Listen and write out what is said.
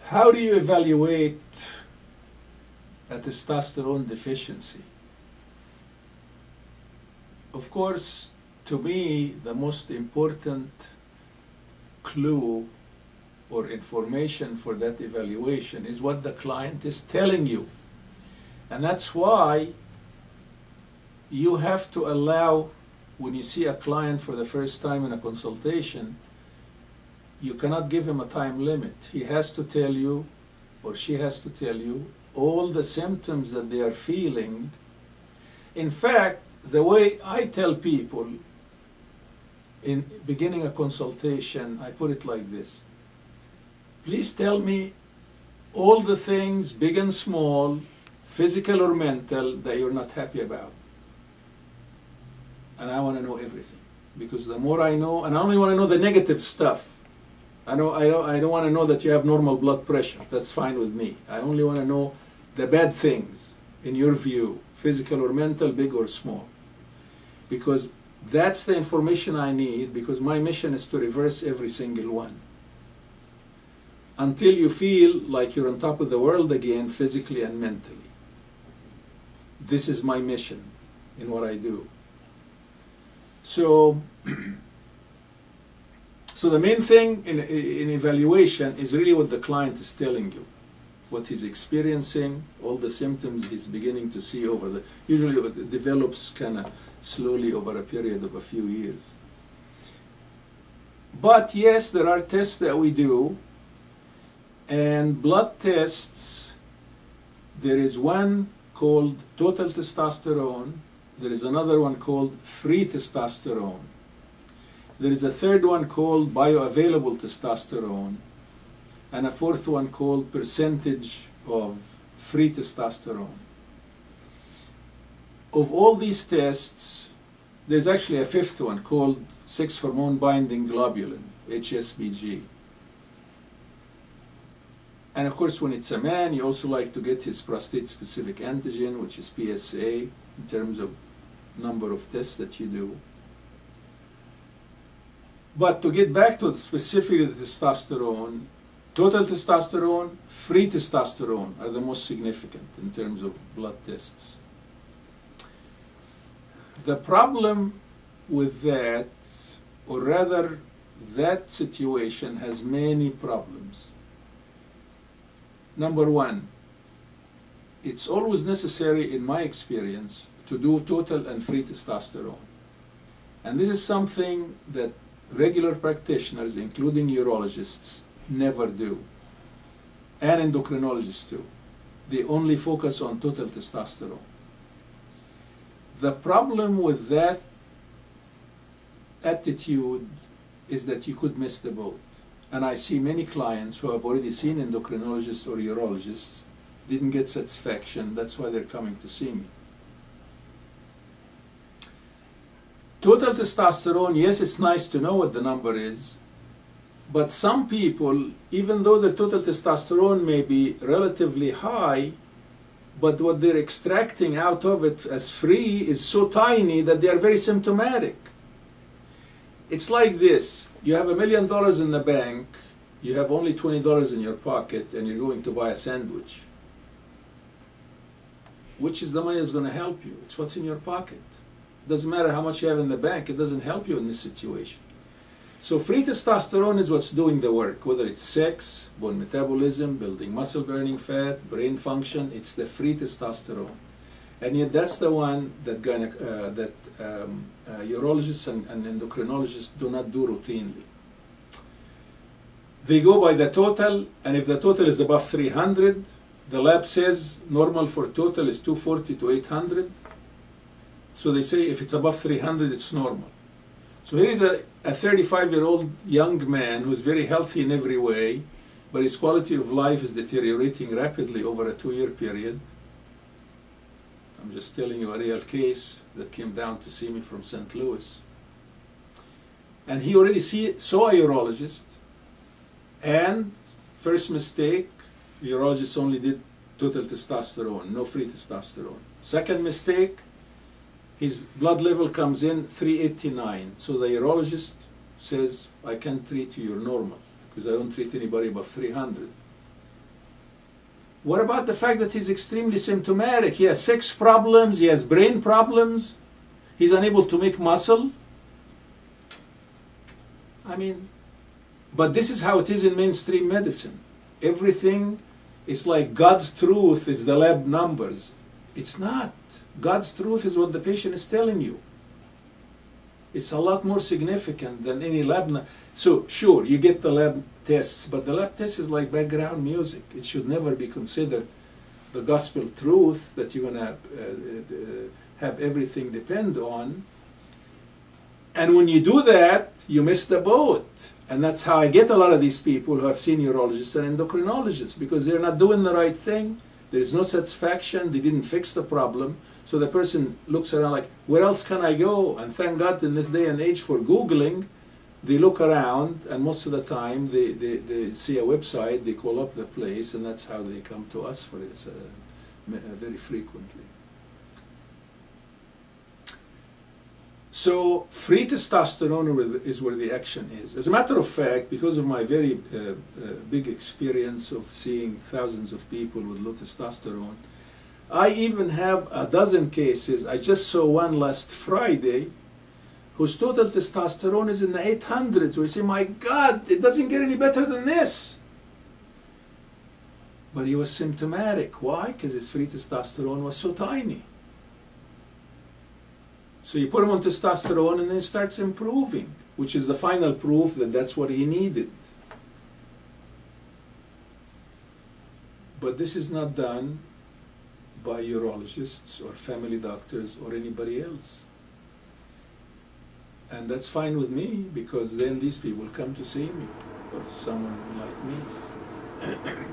How do you evaluate a testosterone deficiency? Of course, to me, the most important clue or information for that evaluation is what the client is telling you. And that's why you have to allow, when you see a client for the first time in a consultation, you cannot give him a time limit. He has to tell you, or she has to tell you, all the symptoms that they are feeling. In fact, the way I tell people in beginning a consultation, I put it like this. Please tell me all the things, big and small, physical or mental, that you're not happy about. And I want to know everything. Because the more I know, and I only want to know the negative stuff. I don't want to know that you have normal blood pressure. That's fine with me. I only want to know the bad things, in your view, physical or mental, big or small. Because that's the information I need, because my mission is to reverse every single one. Until you feel like you're on top of the world again, physically and mentally. This is my mission in what I do. So the main thing in evaluation is really what the client is telling you, what he's experiencing, all the symptoms he's beginning to see usually it develops kind of slowly over a period of a few years. But yes, there are tests that we do, and blood tests, there is one called total testosterone, there is another one called free testosterone. There is a third one called bioavailable testosterone, and a fourth one called percentage of free testosterone. Of all these tests, there's actually a fifth one called 6-hormone binding globulin, HSBG. And of course, when it's a man, you also like to get his prostate-specific antigen, which is PSA, in terms of number of tests that you do. But to get back to specifically the testosterone, total testosterone, free testosterone are the most significant in terms of blood tests. The problem with that, or rather that situation, has many problems. Number one, it's always necessary, in my experience, to do total and free testosterone. And this is something that regular practitioners, including urologists, never do. And endocrinologists too. They only focus on total testosterone. The problem with that attitude is that you could miss the boat. And I see many clients who have already seen endocrinologists or urologists, didn't get satisfaction, that's why they're coming to see me. Total testosterone, yes, it's nice to know what the number is, but some people, even though their total testosterone may be relatively high, but what they're extracting out of it as free is so tiny that they are very symptomatic. It's like this. You have $1 million in the bank, you have only $20 in your pocket, and you're going to buy a sandwich. Which is the money that's going to help you? It's what's in your pocket. It doesn't matter how much you have in the bank, it doesn't help you in this situation. So free testosterone is what's doing the work, whether it's sex, bone metabolism, building muscle burning fat, brain function, it's the free testosterone. And yet that's the one that urologists and endocrinologists do not do routinely. They go by the total, and if the total is above 300, the lab says normal for total is 240 to 800. So they say if it's above 300, it's normal. So here is a 35-year-old young man who's very healthy in every way, but his quality of life is deteriorating rapidly over a 2-year period. I'm just telling you a real case that came down to see me from St. Louis. And he already saw a urologist, and first mistake, the urologist only did total testosterone, no free testosterone. Second mistake, his blood level comes in 389. So the urologist says, I can't treat you, you're normal, because I don't treat anybody above 300. What about the fact that he's extremely symptomatic? He has sex problems, he has brain problems, he's unable to make muscle. I mean, but this is how it is in mainstream medicine. Everything is like God's truth is the lab numbers. It's not. God's truth is what the patient is telling you. It's a lot more significant than any lab. So sure, you get the lab tests, but the lab test is like background music. It should never be considered the gospel truth that you're going to have everything depend on. And when you do that, you miss the boat. And that's how I get a lot of these people who have seen urologists and endocrinologists, because they're not doing the right thing. There's no satisfaction. They didn't fix the problem. So the person looks around like, where else can I go? And thank God in this day and age for Googling, they look around, and most of the time they see a website, they call up the place, and that's how they come to us for this very frequently. So free testosterone is where the action is. As a matter of fact, because of my very big experience of seeing thousands of people with low testosterone, I even have a dozen cases. I just saw one last Friday whose total testosterone is in the 800s. We say, my God, it doesn't get any better than this. But he was symptomatic. Why? Because his free testosterone was so tiny. So you put him on testosterone and then it starts improving, which is the final proof that that's what he needed. But this is not done by urologists or family doctors or anybody else. And that's fine with me, because then these people come to see me, or someone like me.